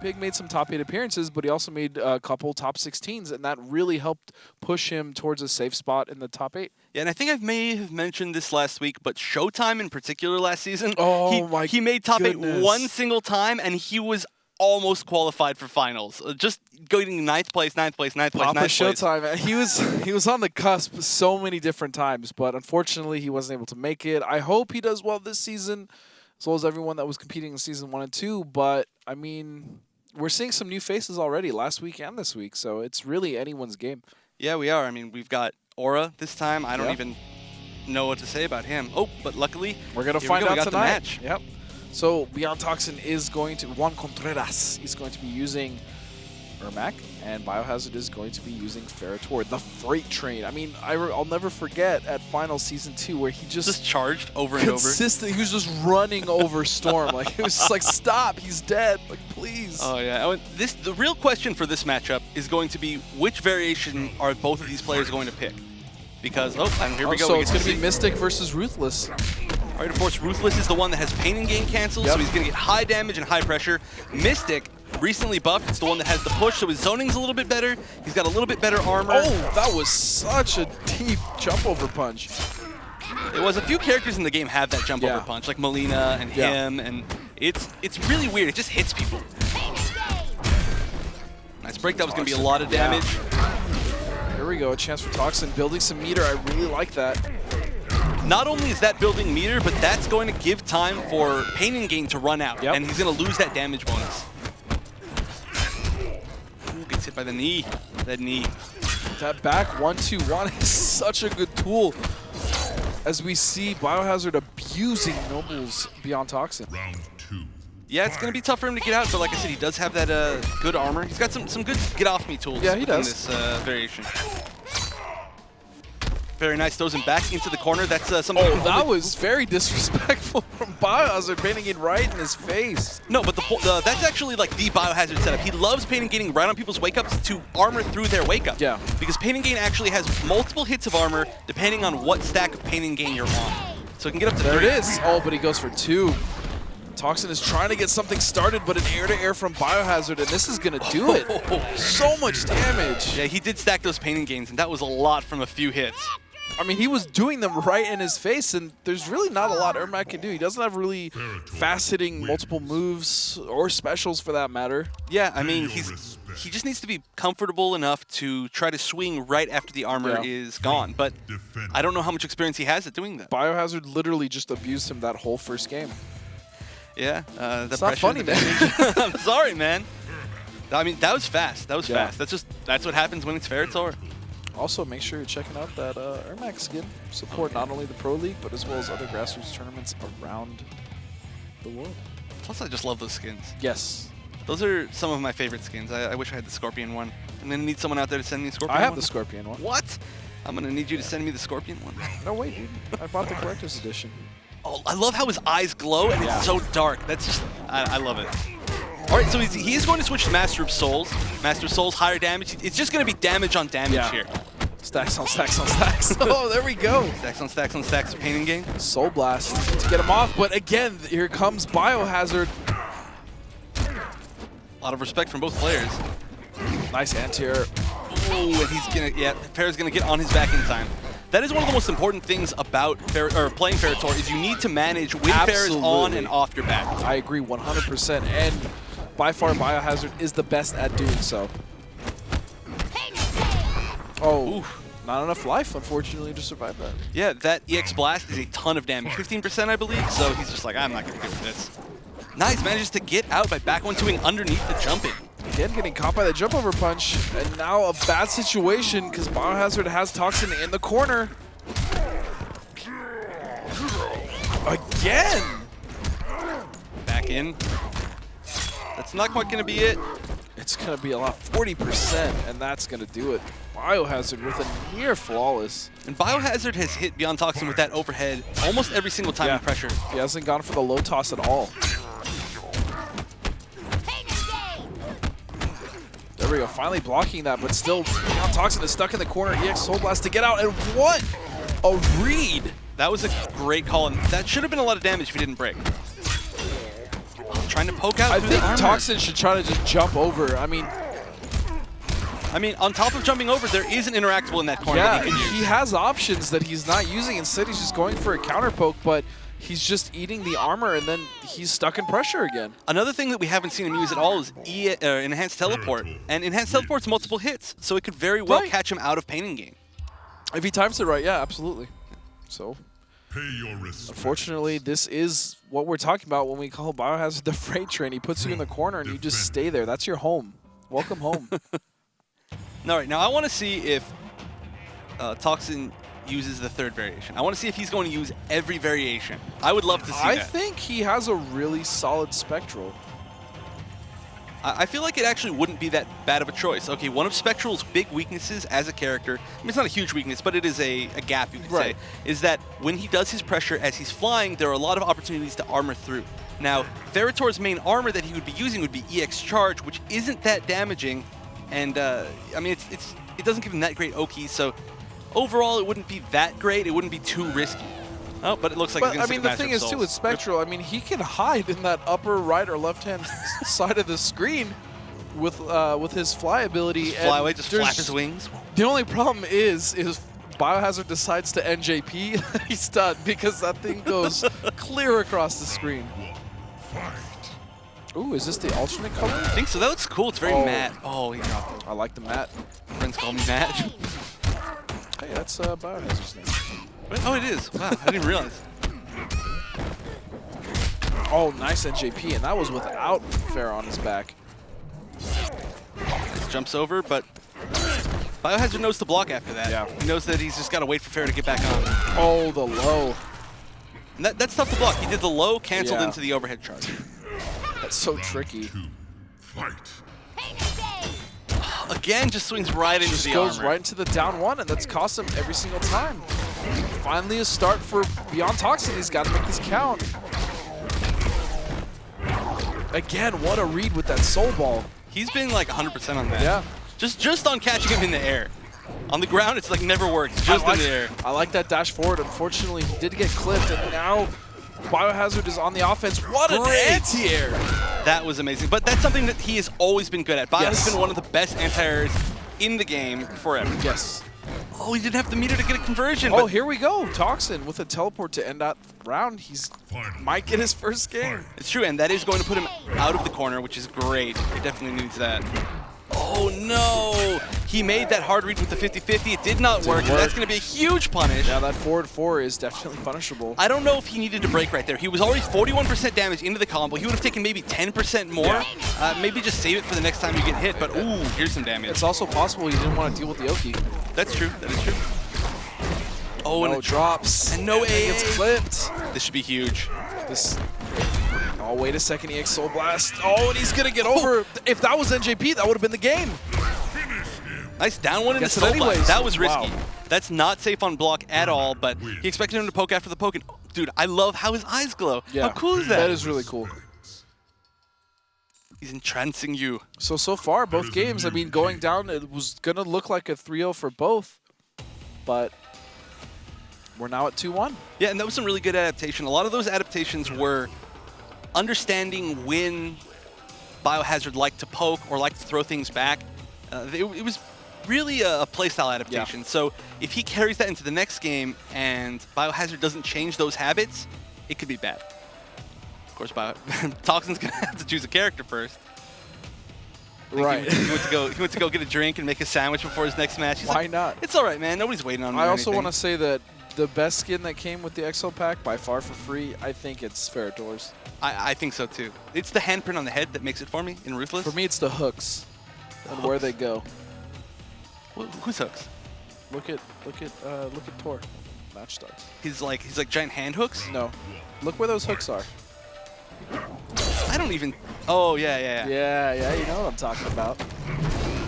Pig made some top 8 appearances, but he also made a couple top 16s, and that really helped push him towards a safe spot in the top 8. Yeah, and I think I may have mentioned this last week, but Showtime in particular last season, he made top 8 one single time, and he was almost qualified for finals. Just going 9th place, 9th place, 9th place, 9th place. Showtime. He was on the cusp so many different times, but unfortunately he wasn't able to make it. I hope he does well this season, as well as everyone that was competing in season 1 and 2. But I mean, we're seeing some new faces already last week and this week, so it's really anyone's game. Yeah, we are. I mean, we've got Aura this time. I don't even know what to say about him. Oh, but luckily we're gonna find out tonight. The match. Yep. So BeyondToxin is going to Juan Contreras is going to be using Ermac, and Biohazard is going to be using Ferritor, the freight train. I mean, I'll never forget at Finals Season 2 where he just charged over and over. He was just running over Storm. Like, it was just like, stop, he's dead. Like, please. Oh, yeah. The real question for this matchup is going to be which variation are both of these players going to pick? Because, and here we go. So it's going to be Mystic versus Ruthless. All right, of course, Ruthless is the one that has Pain and Gain cancels, so he's going to get high damage and high pressure. Mystic, recently buffed, it's the one that has the push, so his zoning's a little bit better. He's got a little bit better armor. Oh, that was such a deep jump over punch. It was. A few characters in the game have that jump over punch, like Melina and him, and it's really weird. It just hits people. Nice break. That was going to be a lot of damage. Here we go, a chance for Toxin, building some meter. I really like that. Not only is that building meter, but that's going to give time for Pain and Gain to run out, and he's going to lose that damage bonus. Ooh, gets hit by the knee. That knee. That back 1-2-1 is such a good tool, as we see Biohazard abusing Noble's BeyondToxin. Round 2. Yeah, it's going to be tough for him to get out, but like I said, he does have that good armor. He's got some good get-off-me tools in this variation. Very nice, throws him back into the corner. That's something. Oh, that was very disrespectful from Biohazard, painting it right in his face. No, but that's actually like the Biohazard setup. He loves Pain and Gaining right on people's wake-ups to armor through their wake-up. Yeah. Because Pain and Gain actually has multiple hits of armor depending on what stack of Pain and Gain you're on. So it can get up to 3. There it is. Oh, but he goes for 2. Toxin is trying to get something started, but an air-to-air from Biohazard, and this is going to do it. So much damage. Yeah, he did stack those Pain and Gains, and that was a lot from a few hits. I mean, he was doing them right in his face, and there's really not a lot Ermac can do. He doesn't have really fast-hitting multiple moves or specials for that matter. Yeah, I mean, he just needs to be comfortable enough to try to swing right after the armor is gone, but I don't know how much experience he has at doing that. Biohazard literally just abused him that whole first game. Yeah, it's not funny, man. I'm sorry, man. I mean, that was fast. That was fast. That's what happens when it's Ferritor. Also, make sure you're checking out that Ermac skin. Support not only the Pro League, but as well as other grassroots tournaments around the world. Plus, I just love those skins. Yes. Those are some of my favorite skins. I wish I had the Scorpion one. I'm going to need someone out there to send me the Scorpion one. I have the Scorpion one. What? I'm going to need you to send me the Scorpion one. No way, dude. I bought the Collector's Edition. Oh, I love how his eyes glow, and it's so dark. That's just, I love it. All right, so he is going to switch to Master of Souls. Master of Souls, higher damage. It's just going to be damage on damage here. Stacks on stacks on stacks. Oh, there we go. Stacks on stacks on stacks of Pain and Gain. Soul Blast to get him off, but again, here comes Biohazard. A lot of respect from both players. Nice anti-air. Oh, and he's going to, Farah's going to get on his back in time. That is one of the most important things about playing Ferritor is you need to manage when Farah is on and off your back. I agree 100%, and by far Biohazard is the best at doing so. Oh, not enough life, unfortunately, to survive that. Yeah, that EX Blast is a ton of damage, 15% I believe, so he's just like, I'm not going to go for this. Nice, manages to get out by back 1-2ing underneath the jumping. Again, getting caught by the jump over punch, and now a bad situation because Biohazard has Toxin in the corner. Again! Back in. That's not quite going to be it. It's going to be a lot, 40%, and that's going to do it. Biohazard with a near flawless. And Biohazard has hit BeyondToxin with that overhead almost every single time in pressure. He hasn't gone for the low toss at all. There we go, finally blocking that, but still BeyondToxin is stuck in the corner. EX Soul Blast to get out, and what a read! That was a great call, and that should have been a lot of damage if he didn't break. trying to poke out. I think Toxin should try to just jump over. I mean, on top of jumping over, there is an interactable in that corner that he can use. He has options that he's not using. Instead, he's just going for a counter poke, but he's just eating the armor, and then he's stuck in pressure again. Another thing that we haven't seen him use at all is Enhanced Teleport. And Enhanced Teleport's multiple hits, so it could very well catch him out of pain and gain. If he times it right, yeah, absolutely. So, unfortunately, this is what we're talking about when we call Biohazard the freight train. He puts you in the corner, and you just stay there. That's your home. Welcome home. All right, now I want to see if Toxin uses the third variation. I want to see if he's going to use every variation. I would love to see that. I think he has a really solid Spectral. I feel like it actually wouldn't be that bad of a choice. Okay, one of Spectral's big weaknesses as a character, I mean, it's not a huge weakness, but it is a gap, you could say, is that when he does his pressure as he's flying, there are a lot of opportunities to armor through. Now, Ferritor's main armor that he would be using would be EX Charge, which isn't that damaging, and I mean, it doesn't give him that great Oki, so overall it wouldn't be that great. It wouldn't be too risky. Oh, but it looks like he's going to I mean, the thing is, too, with Spectral, I mean, he can hide in that upper right or left-hand side of the screen with his fly ability. Just fly away, just flap his wings. The only problem is Biohazard decides to NJP, he's done, because that thing goes clear across the screen. Ooh, is this the alternate color? I think so. That looks cool. It's very matte. Oh, he dropped it. I like the matte. Friends call me Matt. Hey, that's Biohazard's name. Oh, it is. Wow, I didn't realize. Oh, nice NJP, and that was without Fair on his back. Just jumps over, but Biohazard knows to block after that. Yeah. He knows that he's just got to wait for Fair to get back on. Oh, the low. And that's tough to block. He did the low, canceled into the overhead charge. That's so tricky. Again, just swings right into the goes armor. Right into the down one, and that's cost him every single time. Finally a start for BeyondToxin. He's got to make this count. Again, what a read with that soul ball. He's been like 100% on that. Yeah. Just on catching him in the air. On the ground, it's like never works. Just in the air. I like that dash forward. Unfortunately, he did get clipped, and now Biohazard is on the offense. What an anti-air! That was amazing. But that's something that he has always been good at. Bio has been one of the best anti-airs in the game forever. Yes. Oh, he didn't have the meter to get a conversion. Oh, here we go. Toxin with a teleport to end that round. He's might get his first game. It's true, and that is going to put him out of the corner, which is great. He definitely needs that. Oh, no. He made that hard read with the 50-50. It did not work, and that's going to be a huge punish. Yeah, that forward 4 is definitely punishable. I don't know if he needed to break right there. He was already 41% damage into the combo. He would have taken maybe 10% more. Yeah. Maybe just save it for the next time you get hit, but ooh, here's some damage. It's also possible he didn't want to deal with the Oki. That's true. That is true. Oh, and it drops. And no AA. It's clipped. This should be huge. Oh, wait a second, EX Soul Blast. Oh, and he's going to get over. If that was NJP, that would have been the game. Nice down one in the Soul Blast. That was risky. That's not safe on block at all, but he expected him to poke after the poke. And, dude, I love how his eyes glow. Yeah. How cool is that? That is really cool. He's entrancing you. So far, both games, I mean, going down, it was going to look like a 3-0 for both, but we're now at 2-1. Yeah, and that was some really good adaptation. A lot of those adaptations were understanding when Biohazard liked to poke or liked to throw things back. It was really a playstyle adaptation. Yeah. So if he carries that into the next game and Biohazard doesn't change those habits, it could be bad. Of course, Toxin's going to have to choose a character first. Right. He went to go get a drink and make a sandwich before his next match. Why not? It's all right, man. Nobody's waiting on me. I also want to say that the best skin that came with the EXO pack, by far for free, I think it's Ferritor's. I think so, too. It's the handprint on the head that makes it for me in Ruthless. For me, it's the hooks and where they go. Whose hooks? Look at Tor. Match starts. He's like giant hand hooks? No. Look where those hooks are. I don't even. Oh yeah. Yeah. You know what I'm talking about.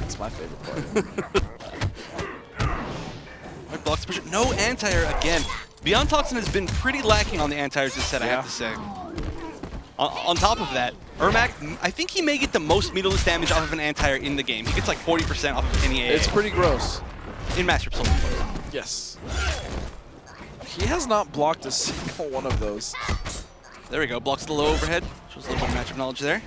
It's my favorite part. Blocks push. No anti-air again. BeyondToxin has been pretty lacking on the anti-airs this set, I have to say. On top of that, Ermac, I think he may get the most meterless damage off of an anti-air in the game. He gets like 40% off of any AA. It's pretty gross. In Master Soul. Yes. He has not blocked a single one of those. There we go. Blocks the low overhead. Shows a little bit of matchup knowledge there.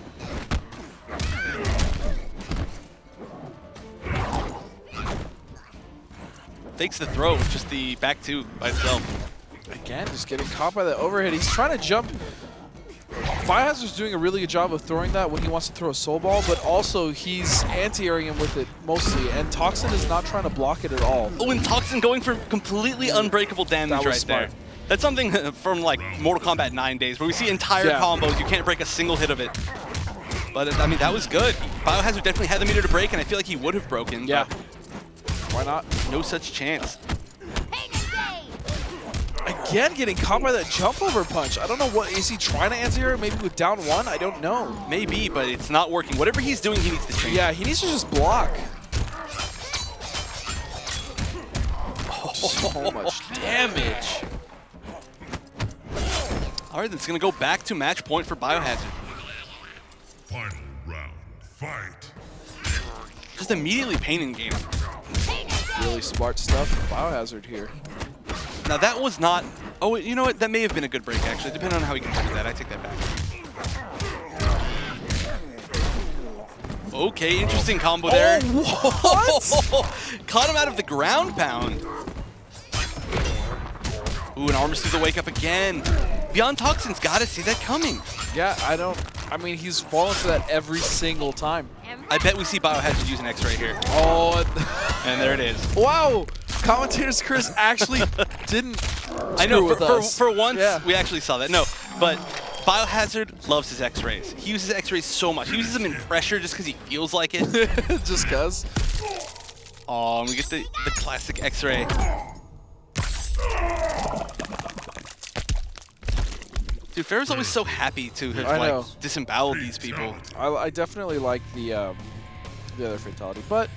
Fakes the throw with just the back two by itself. Again, just getting caught by the overhead. He's trying to jump. Biohazard's doing a really good job of throwing that when he wants to throw a soul ball, but also he's anti-airing him with it mostly, and Toxin is not trying to block it at all. Oh, and Toxin going for completely unbreakable damage right there. That's something from like Mortal Kombat 9 days, where we see entire combos, you can't break a single hit of it. But I mean, that was good. Biohazard definitely had the meter to break, and I feel like he would have broken. Yeah. Why not? No such chance. Again, getting caught by that jump over punch. I don't know what, is he trying to anti-air maybe with down one? I don't know. Maybe, but it's not working. Whatever he's doing, he needs to change. Yeah, he needs to just block. So much damage. All right, it's going to go back to match point for Biohazard. Final round, fight. Just immediately pain in game. Really smart stuff from Biohazard here. Now that was not, oh, you know what, that may have been a good break actually, depending on how he can do that. I take that back. Okay, interesting combo there. What? Caught him out of the ground pound. Ooh, and Armor's through the wake up again. BeyondToxin's got to see that coming. Yeah, I mean, he's fallen for that every single time. I bet we see Biohazard use an X-ray here. Oh. And there it is. Wow. Commentators Chris actually didn't I know, with us. for once, we actually saw that. No, but Biohazard loves his X-rays. He uses X-rays so much. He uses them in pressure just because he feels like it. Just because. Oh, and we get the classic X-ray. Dude, Pharaoh's always so happy to have like disemboweled these people. I definitely like the other fatality, but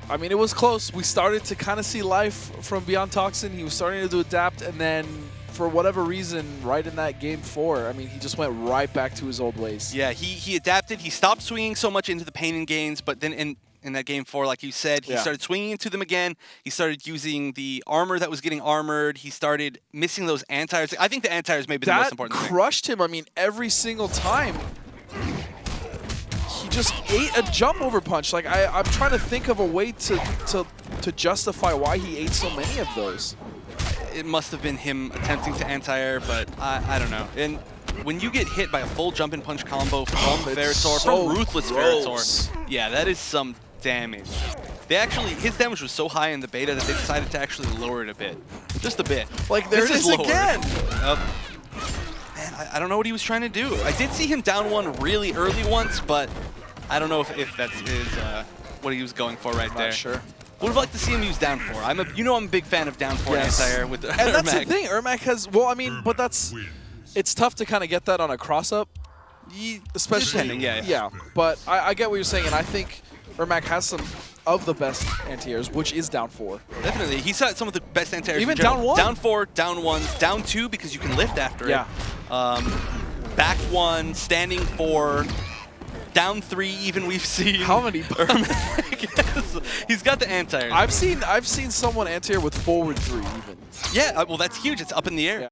I mean, it was close. We started to kind of see life from BeyondToxin. He was starting to adapt, and then for whatever reason, right in that game 4, I mean, he just went right back to his old ways. Yeah, he adapted. He stopped swinging so much into the pain and gains, but then in that game 4, like you said, he started swinging into them again. He started using the armor that was getting armored. He started missing those anti-airs. I think the anti-airs may be the most important thing. That crushed him. I mean, every single time. He just ate a jump over punch. Like, I'm trying to think of a way to justify why he ate so many of those. It must have been him attempting to anti-air, but I don't know. And when you get hit by a full jump and punch combo from Ferritor, from Ruthless Ferritor, yeah, that is some damage. They actually, his damage was so high in the beta that they decided to actually lower it a bit. Just a bit. Like, there it is again. Man, I don't know what he was trying to do. I did see him down one really early once, but I don't know if that's what he was going for right there. Not sure. Would have liked to see him use down 4. I'm a big fan of down 4 anti-air with and that's the thing. Ermac has, well, I mean, but it's tough to kind of get that on a cross-up, especially. Depending, yeah. But I get what you're saying, and I think Ermac has some of the best anti-airs, which is down 4. Definitely. He's got some of the best anti-airs. Even down 1? Down 4, down 1, down 2 because you can lift after it. Back 1, standing 4, down 3 even we've seen. How many? He's got the anti-airs. I've seen someone anti-air with forward 3 even. Yeah, well that's huge. It's up in the air. Yeah.